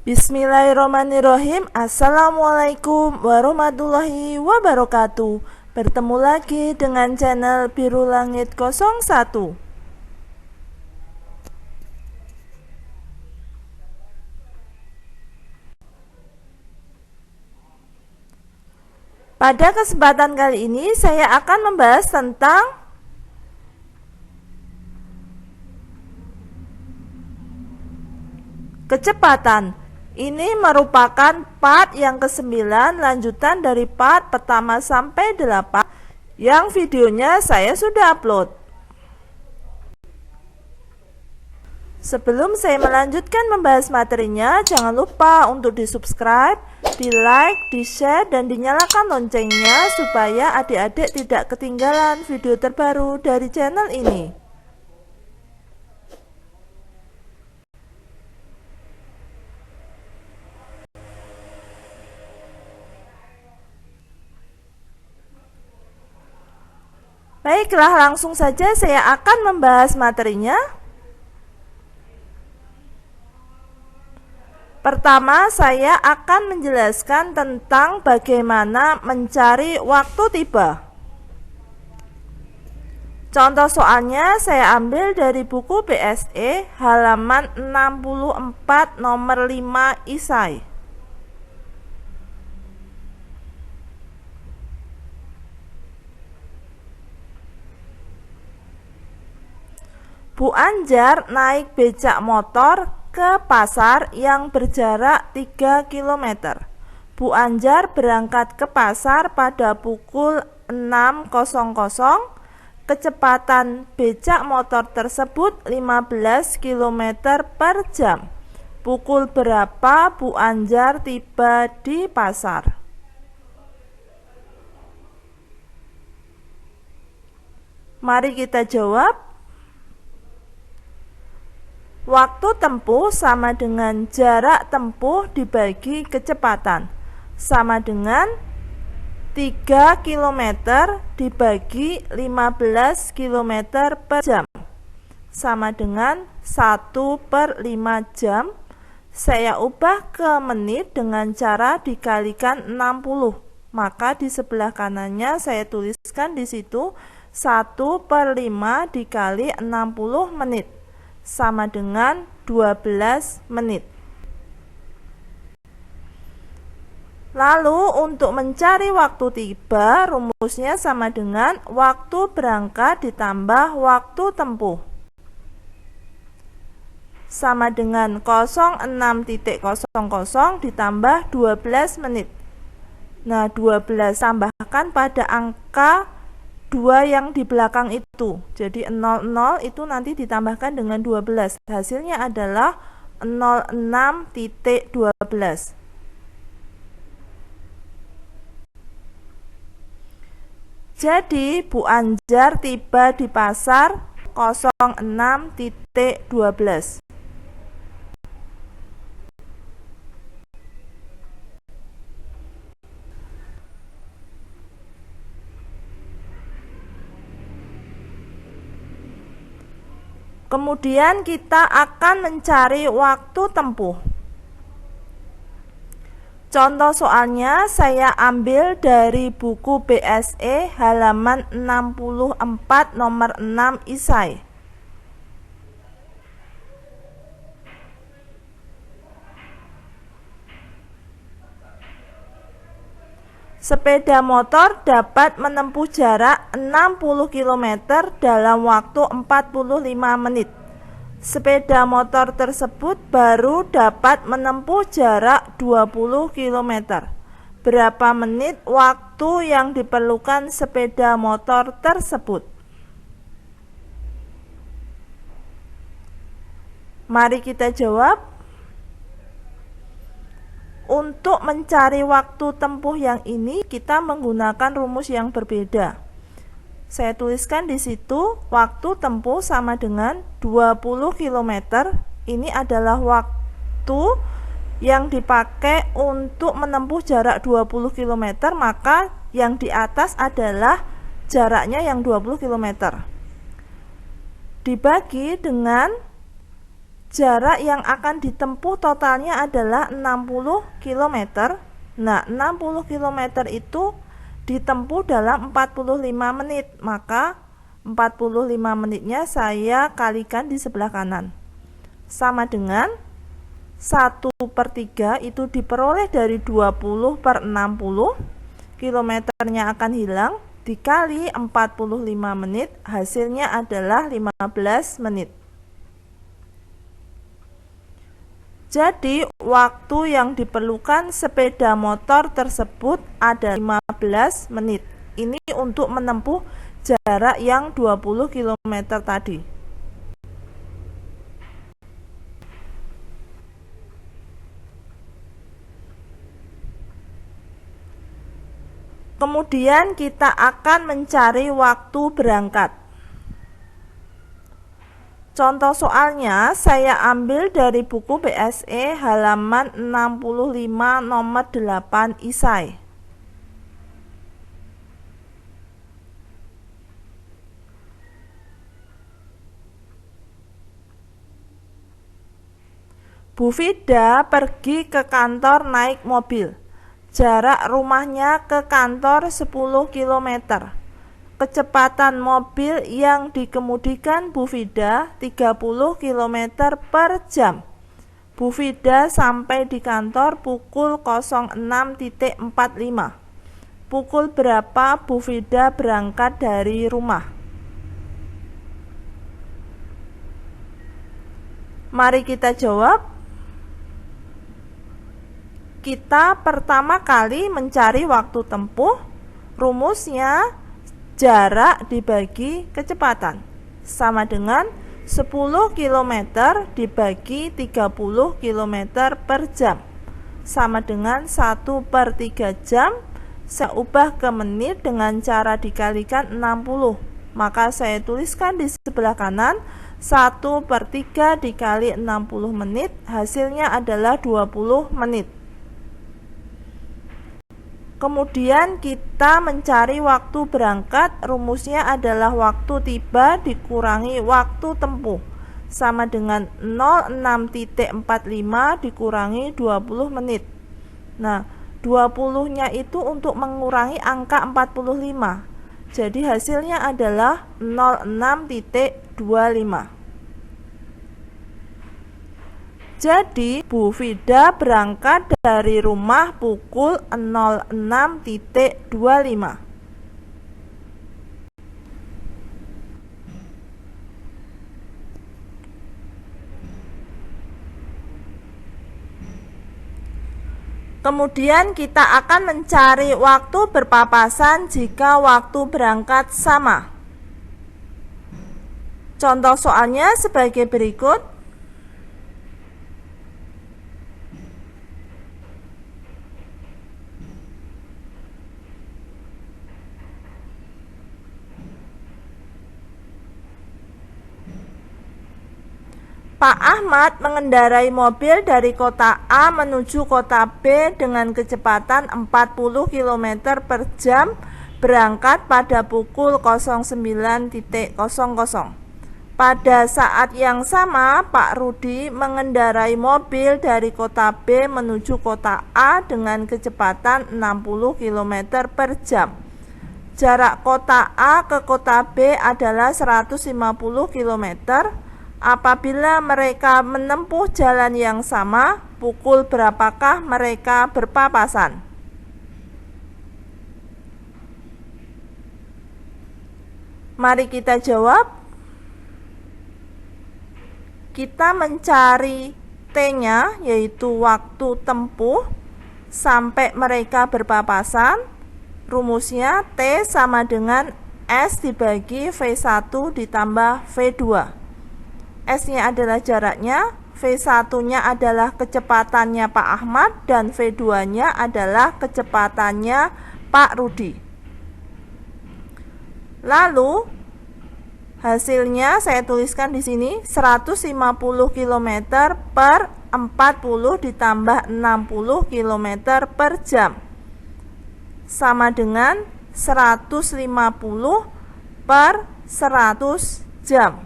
Bismillahirrahmanirrahim. Assalamualaikum warahmatullahi wabarakatuh. Bertemu lagi dengan channel Biru Langit 01. Pada kesempatan kali ini saya akan membahas tentang kecepatan. Ini merupakan part yang ke-9 lanjutan dari part pertama sampai 8 yang videonya saya sudah upload. Sebelum saya melanjutkan membahas materinya, jangan lupa untuk di-subscribe, di-like, di-share, dan dinyalakan loncengnya supaya adik-adik tidak ketinggalan video terbaru dari channel ini. Baiklah, langsung saja saya akan membahas materinya. Pertama, saya akan menjelaskan tentang bagaimana mencari waktu tiba. Contoh soalnya saya ambil dari buku BSE halaman 64 nomor 5 isai. Bu Anjar naik becak motor ke pasar yang berjarak 3 km. Bu Anjar berangkat ke pasar pada pukul 6.00. Kecepatan becak motor tersebut 15 km per jam. Pukul berapa Bu Anjar tiba di pasar? Mari kita jawab. Waktu tempuh sama dengan jarak tempuh dibagi kecepatan, sama dengan 3 km dibagi 15 km per jam, sama dengan 1/5 jam. Saya ubah ke menit dengan cara dikalikan 60. Maka di sebelah kanannya saya tuliskan di situ 1/5 dikali 60 menit. Sama dengan 12 menit. Lalu untuk mencari waktu tiba, rumusnya sama dengan waktu berangkat ditambah waktu tempuh. Sama dengan 06.00 ditambah 12 menit. Nah, 12 tambahkan pada angka 2 yang di belakang itu. Jadi 00 itu nanti ditambahkan dengan 12. Hasilnya adalah 06.12. Jadi Bu Anjar tiba di pasar 06.12. Kemudian kita akan mencari waktu tempuh. Contoh soalnya saya ambil dari buku BSE halaman 64 nomor 6 isai. Sepeda motor dapat menempuh jarak 60 km dalam waktu 45 menit. Sepeda motor tersebut baru dapat menempuh jarak 20 km. Berapa menit waktu yang diperlukan sepeda motor tersebut? Mari kita jawab. Untuk mencari waktu tempuh yang ini kita menggunakan rumus yang berbeda. Saya tuliskan di situ waktu tempuh sama dengan 20 km. Ini adalah waktu yang dipakai untuk menempuh jarak 20 km, maka yang di atas adalah jaraknya yang 20 km. Dibagi dengan jarak yang akan ditempuh totalnya adalah 60 km. Nah, 60 km itu ditempuh dalam 45 menit, maka 45 menitnya saya kalikan di sebelah kanan. Sama dengan 1/3 itu diperoleh dari 20/60, kilometernya akan hilang, dikali 45 menit, hasilnya adalah 15 menit. Jadi, waktu yang diperlukan sepeda motor tersebut ada 15 menit. Ini untuk menempuh jarak yang 20 km tadi. Kemudian kita akan mencari waktu berangkat. Contoh soalnya saya ambil dari buku BSE halaman 65 nomor 8 isai. Bu Vida pergi ke kantor naik mobil. Jarak rumahnya ke kantor 10 km. Kecepatan mobil yang dikemudikan Bu Vida 30 km per jam. Bu Vida sampai di kantor pukul 06.45. Pukul berapa Bu Vida berangkat dari rumah? Mari kita jawab. Kita pertama kali mencari waktu tempuh. Rumusnya jarak dibagi kecepatan sama dengan 10 km dibagi 30 km per jam sama dengan 1/3 jam. Saya ubah ke menit dengan cara dikalikan 60. Maka saya tuliskan di sebelah kanan 1/3 dikali 60 menit, hasilnya adalah 20 menit. Kemudian kita mencari waktu berangkat. Rumusnya adalah waktu tiba dikurangi waktu tempuh sama dengan 06.45 dikurangi 20 menit. Nah, 20-nya itu untuk mengurangi angka 45. Jadi hasilnya adalah 06.25. Jadi, Bu Vida berangkat dari rumah pukul 06.25. Kemudian kita akan mencari waktu berpapasan jika waktu berangkat sama. Contoh soalnya sebagai berikut. Pak Ahmad mengendarai mobil dari kota A menuju kota B dengan kecepatan 40 km per jam, berangkat pada pukul 09.00. Pada saat yang sama, Pak Rudi mengendarai mobil dari kota B menuju kota A dengan kecepatan 60 km per jam. Jarak kota A ke kota B adalah 150 km. Apabila mereka menempuh jalan yang sama, pukul berapakah mereka berpapasan? Mari kita jawab. Kita mencari T-nya, yaitu waktu tempuh sampai mereka berpapasan. Rumusnya T sama dengan S dibagi V1 ditambah V2. S-nya adalah jaraknya, V1-nya adalah kecepatannya Pak Ahmad, dan V2-nya adalah kecepatannya Pak Rudi. Lalu hasilnya saya tuliskan di sini 150 km per 40 ditambah 60 km per jam sama dengan 150 per 100 jam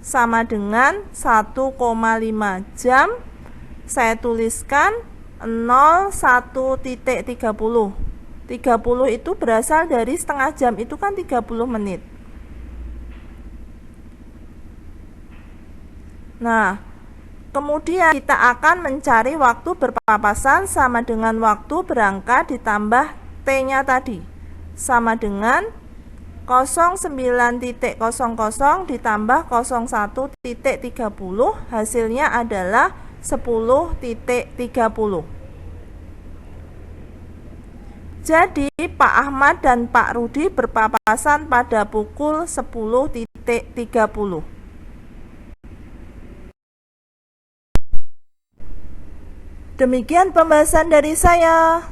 sama dengan 1,5 jam. Saya tuliskan 01.30. 30 itu berasal dari setengah jam, itu kan 30 menit. Nah, kemudian kita akan mencari waktu berpapasan sama dengan waktu berangkat ditambah T-nya tadi. Sama dengan 09.00 ditambah 01.30, hasilnya adalah 10.30. Jadi Pak Ahmad dan Pak Rudi berpapasan pada pukul 10.30. Demikian pembahasan dari saya.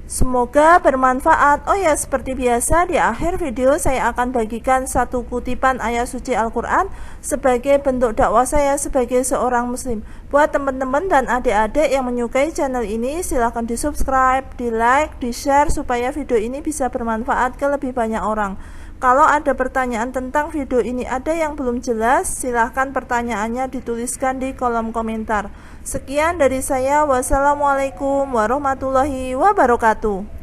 Semoga bermanfaat. Oh ya, seperti biasa di akhir video saya akan bagikan satu kutipan ayat suci Al-Quran sebagai bentuk dakwah saya sebagai seorang muslim. Buat teman-teman dan adik-adik yang menyukai channel ini, silahkan di subscribe, di like, di share supaya video ini bisa bermanfaat ke lebih banyak orang. Kalau ada pertanyaan tentang video ini ada yang belum jelas, silahkan pertanyaannya dituliskan di kolom komentar. Sekian dari saya. Wassalamualaikum warahmatullahi wabarakatuh.